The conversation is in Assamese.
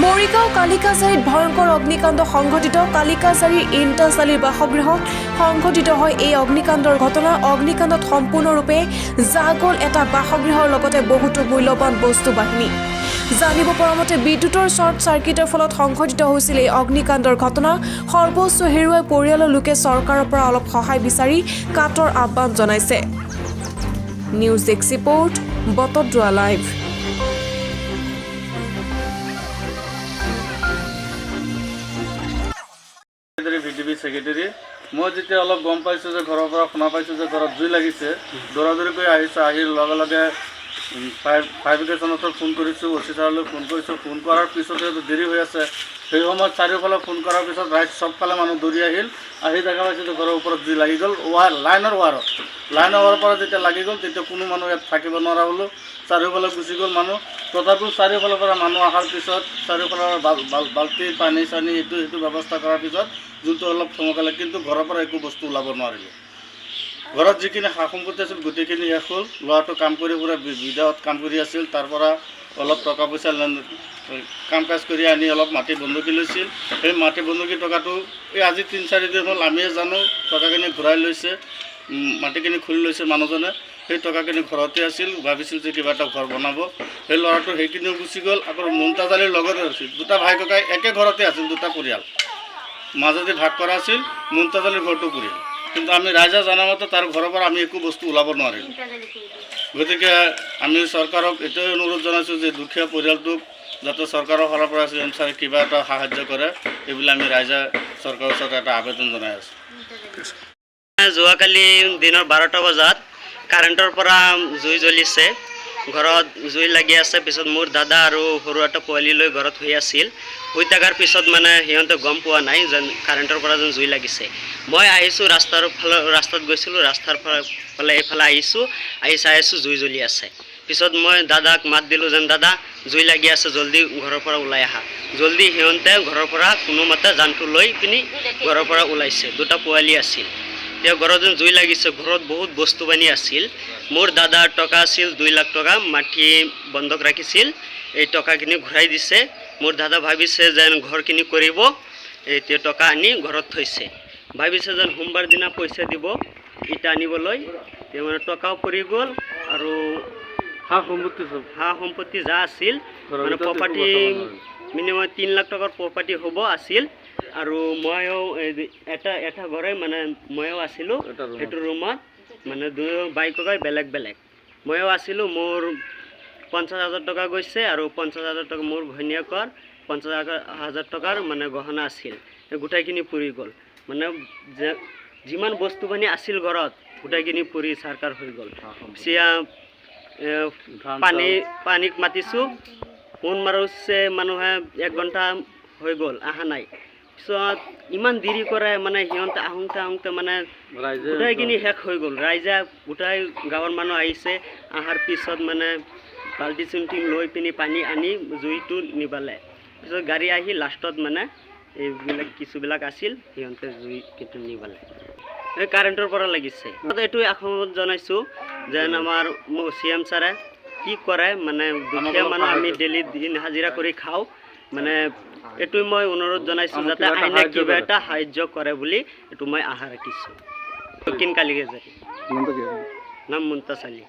মৰিগাঁও কালিকাজাৰীত ভয়ংকৰ অগ্নিকাণ্ড সংঘটিত। কালিকাজাৰীৰ ইণ্টাচালিৰ বাসগৃহত সংঘটিত হয় এই অগ্নিকাণ্ডৰ ঘটনা। অগ্নিকাণ্ডত সম্পূৰ্ণৰূপে জ্বলা গ'ল এটা বাসগৃহৰ লগতে বহুতো মূল্যৱান বস্তু বাহিনী। জানিব পৰা মতে বিদ্যুতৰ শ্বৰ্ট চাৰ্কিটৰ ফলত সংঘটিত হৈছিল এই অগ্নিকাণ্ডৰ ঘটনা। সৰ্বোচ্চ হেৰুৱাই পৰিয়ালৰ লোকে চৰকাৰৰ পৰা অলপ সহায় বিচাৰি কাটৰ আহ্বান জনাইছে। News desk report, Batadrava live. VDB secretary মই যেতিয়া অলপ গম পাইছোঁ যে ঘৰৰ পৰা শুনা পাইছোঁ যে ঘৰত জুই লাগিছে, দৌৰাদৌৰিকৈ আহিছোঁ। আহি লগে লগে ফায়াৰ ব্ৰিগেডত ফোন কৰিছোঁ, অচি ছাৰলৈ ফোন কৰিছোঁ। ফোন কৰাৰ পিছতে দেৰি হৈ আছে। সেই সময়ত চাৰিওফালে ফোন কৰাৰ পিছত ৰাইজ চবফালে মানুহ দৌৰি আহিল। আহি দেখা পাইছোঁ যে ঘৰৰ ওপৰত জুই লাগি গ'ল। লাইনৰ ৱাৰৰ পৰা যেতিয়া লাগি গ'ল তেতিয়া কোনো মানুহ ইয়াত থাকিব নোৱাৰা হ'লোঁ। চাৰিওফালে গুচি গ'ল মানুহ। তথাপিও চাৰিওফালৰ পৰা মানুহ অহাৰ পিছত চাৰিওফালৰ বাল্টি পানী চানী এইটো ব্যৱস্থা কৰাৰ পিছত যোনটো অলপ থমকালে, কিন্তু ঘৰৰ পৰা একো বস্তু ওলাব নোৱাৰিলে। ঘৰত যিখিনি সা সম্পত্তি আছিল গোটেইখিনি শেষ হ'ল। ল'ৰাটো কাম কৰি পুৰা বিদেশত কাম কৰি আছিল। তাৰ পৰা অলপ টকা পইচা কাম কাজ কৰি আনি অলপ মাটি বন্ধকি লৈছিল। সেই মাটি বন্ধকি টকাটো এই আজি ৩-৪ দিন হ'ল আমিয়ে জানো। টকাখিনি ঘূৰাই লৈছে, মাটিখিনি খুলি লৈছে মানুহজনে। সেই টকাখিনি ঘৰতে আছিল, ভাবিছিল যে কিবা এটা ঘৰ বনাব। সেই ল'ৰাটো সেইখিনিও গুচি গ'ল। আকৌ মুন্তাজালিৰ লগতে আছিল। দুটা ভাই ককাই একে ঘৰতে আছিল, দুটা পৰিয়াল মাজতে ভাগ কৰা আছিল। মুন্তাজালিৰ ঘৰটো পৰিল, কিন্তু আমি ৰাইজে জনা মতে তাৰ ঘৰৰ পৰা আমি একো বস্তু ওলাব নোৱাৰিলোঁ। গতিকে আমি চৰকাৰক এইটোৱে অনুৰোধ জনাইছোঁ যে দুখীয়া পৰিয়ালটোক যাতে চৰকাৰৰ ফালৰ পৰা ছাৰে কিবা এটা সাহায্য কৰে, এইবিলাক আমি ৰাইজে চৰকাৰৰ ওচৰত এটা আবেদন জনাই আছোঁ। যোৱাকালি দিনৰ 12টা বজাত কাৰেণ্টৰ পৰা জুই জ্বলিছে। ঘৰত জুই লাগি আছে। পিছত মোৰ দাদা আৰু সৰু এটা পোৱালি লৈ ঘৰত শুই আছিল। শুই থকাৰ পিছত মানে সিহঁতে গম পোৱা নাই যেন কাৰেণ্টৰ পৰা যেন জুই লাগিছে। মই আহিছোঁ ৰাস্তাত গৈছিলোঁ। ৰাস্তাৰ ফালে এইফালে আহিছোঁ। আহি চাই আছোঁ জুই জ্বলি আছে। পিছত মই দাদাক মাত দিলোঁ যেন দাদা জুই লাগি আছে, জল্দি ঘৰৰ পৰা ওলাই আহা। জল্দি সিহঁতে ঘৰৰ পৰা কোনোমতে জানটো লৈ পিনি ঘৰৰ পৰা ওলাইছে। দুটা পোৱালি আছিল। তেওঁ ঘৰত যেন জুই লাগিছে। ঘৰত বহুত বস্তু বাহিনী আছিল। মোৰ দাদাৰ টকা আছিল 2 লাখ টকা, মাটি বন্ধক ৰাখিছিল। এই টকাখিনি ঘূৰাই দিছে। মোৰ দাদা ভাবিছে যেন ঘৰখিনি কৰিব, এতিয়া টকা আনি ঘৰত থৈছে। ভাবিছে যেন সোমবাৰ দিনা পইচা দিব ইটা আনিবলৈ। তেওঁ মানে টকাও পৰি গ'ল আৰু সা সম্পত্তি যা আছিল মানে প্ৰপাৰ্টি মিনিমাম 3 লাখ টকাৰ প্ৰপাৰ্টি হ'ব আছিল। আৰু ময়ো এটা ঘৰে মানে ময়ো আছিলোঁ সেইটো ৰুমত, মানে 2 ভাই ককাই বেলেগ বেলেগ। ময়ো আছিলোঁ। মোৰ 50,000 টকা গৈছে আৰু 50,000 টকা মোৰ ঘৈণীয়েকৰ 50,000 টকাৰ মানে গহনা আছিল। গোটাইখিনি পুৰি গ'ল। মানে যিমান বস্তু বাহিনী আছিল ঘৰত গোটাইখিনি পুৰি চাৰকাৰ হৈ গ'ল। পানীক মাতিছোঁ, ফোন মাৰোছে মানুহে 1 ঘণ্টা হৈ গ'ল অহা নাই। পিছত ইমান দেৰি কৰে মানে সিহঁতে আহোঁতে মানে গোটাইখিনি শেষ হৈ গ'ল। ৰাইজে গোটাই গাঁৱৰ মানুহ আহিছে। অহাৰ পিছত মানে বাল্টি চুল্টি লৈ পিনি পানী আনি জুইটো নিবালে। পিছত গাড়ী আহি লাষ্টত মানে এইবিলাক কিছুবিলাক আছিল সিহঁতে জুই কিন্তু নিবালে। এই কাৰেণ্টৰ পৰা লাগিছে। এইটো আহ্বান জনাইছোঁ যেন আমাৰ CM ছাৰে কি কৰে, মানে দুখীয়া মানুহ আমি ডেইলি দিন হাজিৰা কৰি খাওঁ, মানে এইটো মই অনুৰোধ জনাইছোঁ যাতে আইনে কিবা এটা সাহায্য কৰে বুলি এইটো মই আশা ৰাখিছোঁ। দক্ষিণ কালিকাজাৰী, নাম মুন্তাচালি।